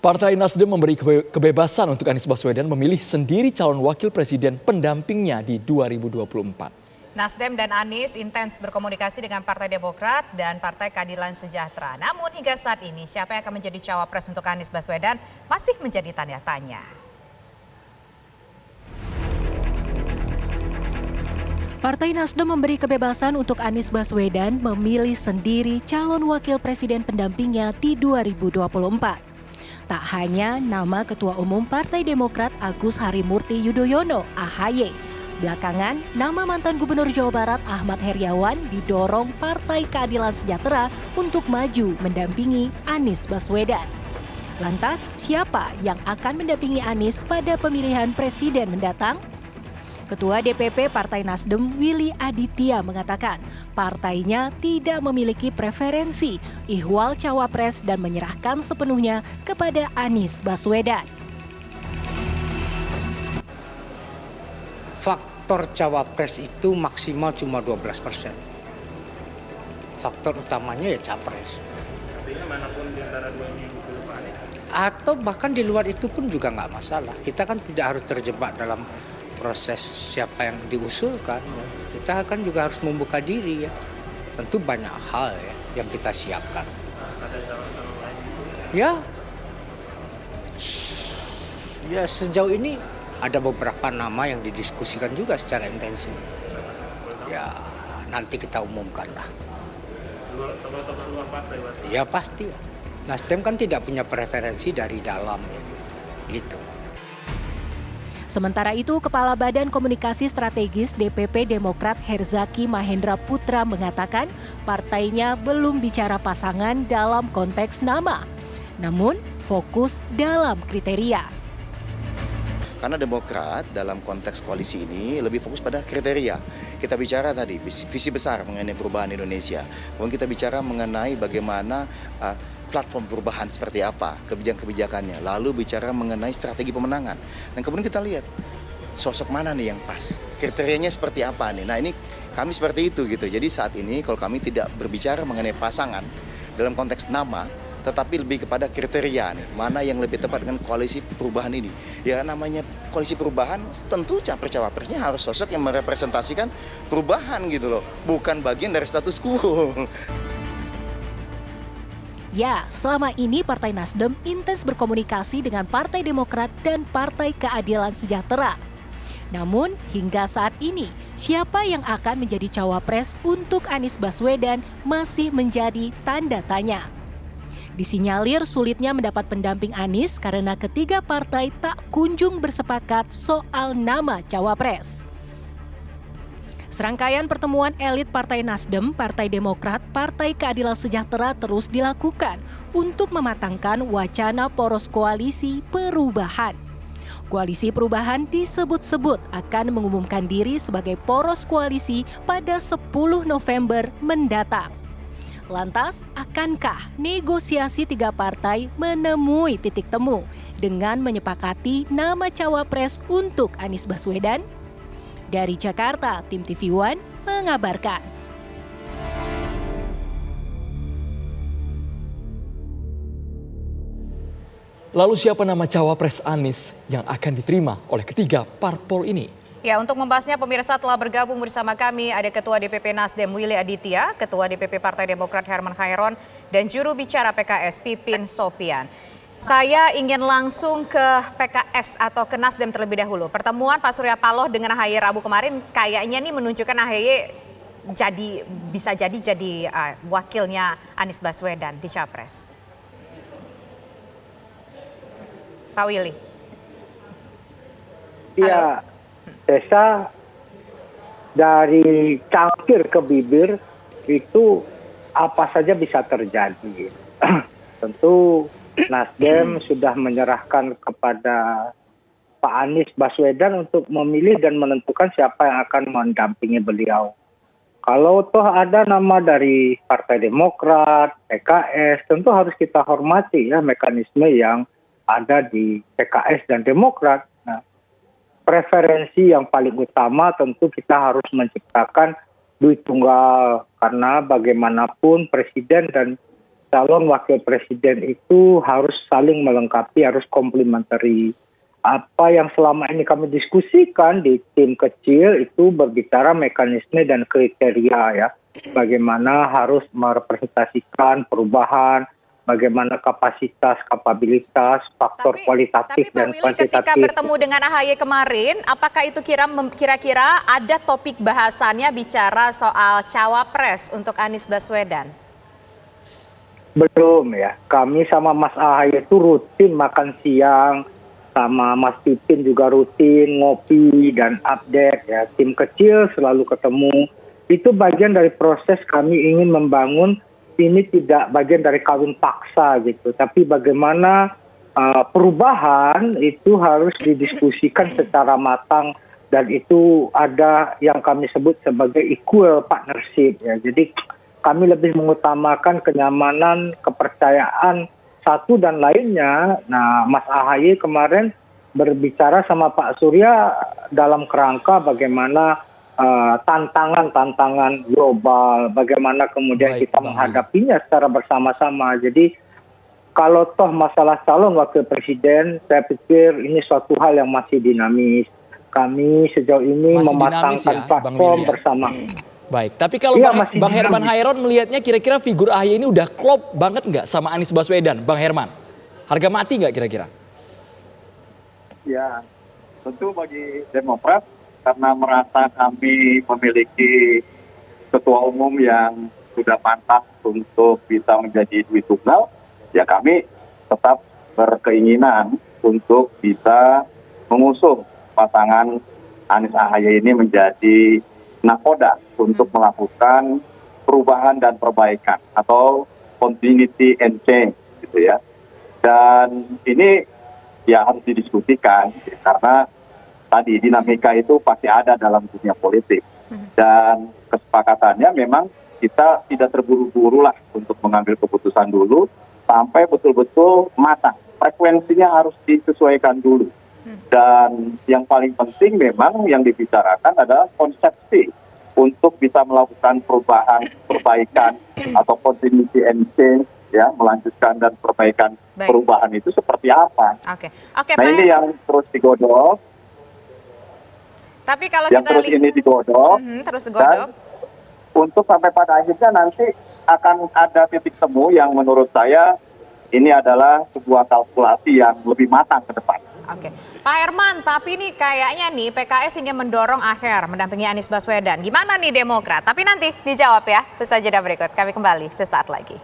Partai Nasdem memberi kebebasan untuk Anies Baswedan memilih sendiri calon wakil presiden pendampingnya di 2024. Nasdem dan Anies intens berkomunikasi dengan Partai Demokrat dan Partai Keadilan Sejahtera. Namun hingga saat ini siapa yang akan menjadi cawapres untuk Anies Baswedan masih menjadi tanda tanya. Partai Nasdem memberi kebebasan untuk Anies Baswedan memilih sendiri calon wakil presiden pendampingnya di 2024. Tak hanya nama Ketua Umum Partai Demokrat Agus Harimurti Yudhoyono (AHY), belakangan nama mantan Gubernur Jawa Barat Ahmad Heriawan didorong Partai Keadilan Sejahtera untuk maju mendampingi Anies Baswedan. Lantas, siapa yang akan mendampingi Anies pada pemilihan presiden mendatang? Ketua DPP Partai Nasdem Willy Aditya mengatakan partainya tidak memiliki preferensi ihwal cawapres dan menyerahkan sepenuhnya kepada Anies Baswedan. Faktor cawapres itu maksimal cuma 12%. Faktor utamanya ya capres. Artinya manapun di antara dua ini dipilih Pak Anies? Atau bahkan di luar itu pun juga nggak masalah. Kita kan tidak harus terjebak dalam proses siapa yang diusulkan. Kita kan juga harus membuka diri ya. Tentu banyak hal ya yang kita siapkan. Ada calon-calon lain gitu? Ya sejauh ini ada beberapa nama yang didiskusikan juga secara intensif. Ya nanti kita umumkan lah. Tokoh-tokoh luar partai berarti? Ya pasti. Nasdem kan tidak punya preferensi dari dalam ya. Gitu. Sementara itu, Kepala Badan Komunikasi Strategis DPP Demokrat Herzaki Mahendra Putra mengatakan partainya belum bicara pasangan dalam konteks nama, namun fokus dalam kriteria. Karena Demokrat dalam konteks koalisi ini lebih fokus pada kriteria. Kita bicara tadi visi besar mengenai perubahan Indonesia. Kemudian kita bicara mengenai bagaimana platform perubahan seperti apa, kebijakan-kebijakannya. Lalu bicara mengenai strategi pemenangan. Dan kemudian kita lihat sosok mana nih yang pas. Kriterianya seperti apa nih. Nah ini kami seperti itu gitu. Jadi saat ini kalau kami tidak berbicara mengenai pasangan dalam konteks nama, tetapi lebih kepada kriteria nih, mana yang lebih tepat dengan koalisi perubahan ini. Ya namanya koalisi perubahan tentu capres-cawapresnya harus sosok yang merepresentasikan perubahan gitu loh, bukan bagian dari status quo. Ya, selama ini Partai Nasdem intens berkomunikasi dengan Partai Demokrat dan Partai Keadilan Sejahtera. Namun, hingga saat ini, siapa yang akan menjadi cawapres untuk Anies Baswedan masih menjadi tanda tanya. Disinyalir sulitnya mendapat pendamping Anies karena ketiga partai tak kunjung bersepakat soal nama cawapres. Serangkaian pertemuan elit Partai Nasdem, Partai Demokrat, Partai Keadilan Sejahtera terus dilakukan untuk mematangkan wacana poros koalisi perubahan. Koalisi perubahan disebut-sebut akan mengumumkan diri sebagai poros koalisi pada 10 November mendatang. Lantas, akankah negosiasi tiga partai menemui titik temu dengan menyepakati nama cawapres untuk Anies Baswedan? Dari Jakarta, tim TV One mengabarkan. Lalu siapa nama cawapres Anies yang akan diterima oleh ketiga parpol ini? Ya, untuk membahasnya pemirsa telah bergabung bersama kami ada Ketua DPP Nasdem Willy Aditya, Ketua DPP Partai Demokrat Herman Khairon, dan juru bicara PKS Pipin Sopian. Saya ingin langsung ke PKS atau ke Nasdem terlebih dahulu. Pertemuan Pak Surya Paloh dengan AHY Rabu kemarin kayaknya nih menunjukkan AHY bisa jadi wakilnya Anies Baswedan di Capres. Pak Willy. Iya, Desa dari cangkir ke bibir itu apa saja bisa terjadi. Tentu Nasdem sudah menyerahkan kepada Pak Anies Baswedan untuk memilih dan menentukan siapa yang akan mendampingi beliau. Kalau toh ada nama dari Partai Demokrat, PKS, tentu harus kita hormati ya mekanisme yang ada di PKS dan Demokrat. Nah, preferensi yang paling utama tentu kita harus menciptakan duit tunggal karena bagaimanapun presiden dan calon wakil presiden itu harus saling melengkapi, harus komplementari. Apa yang selama ini kami diskusikan di tim kecil itu berbicara mekanisme dan kriteria ya. Bagaimana harus merepresentasikan perubahan, bagaimana kapasitas, kapabilitas, faktor kualitatif Pak dan Willy, ketika kuantitatif. bertemu dengan AHY kemarin, apakah itu kira-kira ada topik bahasannya bicara soal cawapres untuk Anies Baswedan? Belum ya, kami sama Mas AHY itu rutin makan siang, sama Mas Pipin juga rutin ngopi dan update ya. Tim kecil selalu ketemu. Itu bagian dari proses kami ingin membangun, ini tidak bagian dari kawin paksa gitu. Tapi bagaimana perubahan itu harus didiskusikan secara matang dan itu ada yang kami sebut sebagai equal partnership ya. Jadi kami lebih mengutamakan kenyamanan, kepercayaan satu dan lainnya. Nah, Mas AHY kemarin berbicara sama Pak Surya dalam kerangka bagaimana tantangan-tantangan global, bagaimana kemudian Baik, kita Bang menghadapinya secara bersama-sama. Jadi kalau toh masalah calon wakil presiden, saya pikir ini suatu hal yang masih dinamis. Kami sejauh ini Masih mematangkan dinamis ya, Bang platform Willy ya? bersama. Baik, tapi kalau Iya, Bang, masih Bang Herman dinamis. Hairon melihatnya kira-kira figur AHY ini udah klop banget nggak sama Anies Baswedan, Bang Herman? Harga mati nggak kira-kira? Ya, tentu bagi Demokrat karena merasa kami memiliki ketua umum yang sudah pantas untuk bisa menjadi duit tunggal, ya kami tetap berkeinginan untuk bisa mengusung pasangan Anies AHY ini menjadi nakoda untuk melakukan perubahan dan perbaikan atau continuity and change gitu ya. Dan ini ya harus didiskusikan karena tadi dinamika itu pasti ada dalam dunia politik dan kesepakatannya memang kita tidak terburu-buru lah untuk mengambil keputusan dulu sampai betul-betul matang. Frekuensinya harus disesuaikan dulu. Dan yang paling penting memang yang dibicarakan adalah konsepsi untuk bisa melakukan perubahan, perbaikan atau continuity and change ya, melanjutkan dan perbaikan perubahan itu seperti apa. Oke, Nah ini yang terus digodok. Tapi kalau yang kita terus ini digodok. terus digodok. Dan untuk sampai pada akhirnya nanti akan ada titik temu yang menurut saya ini adalah sebuah kalkulasi yang lebih matang ke depan. Oke, Pak Herman, tapi ini kayaknya nih PKS ingin mendorong Aher mendampingi Anies Baswedan. Gimana nih Demokrat? Tapi nanti dijawab ya, usaha jeda berikut. Kami kembali sesaat lagi.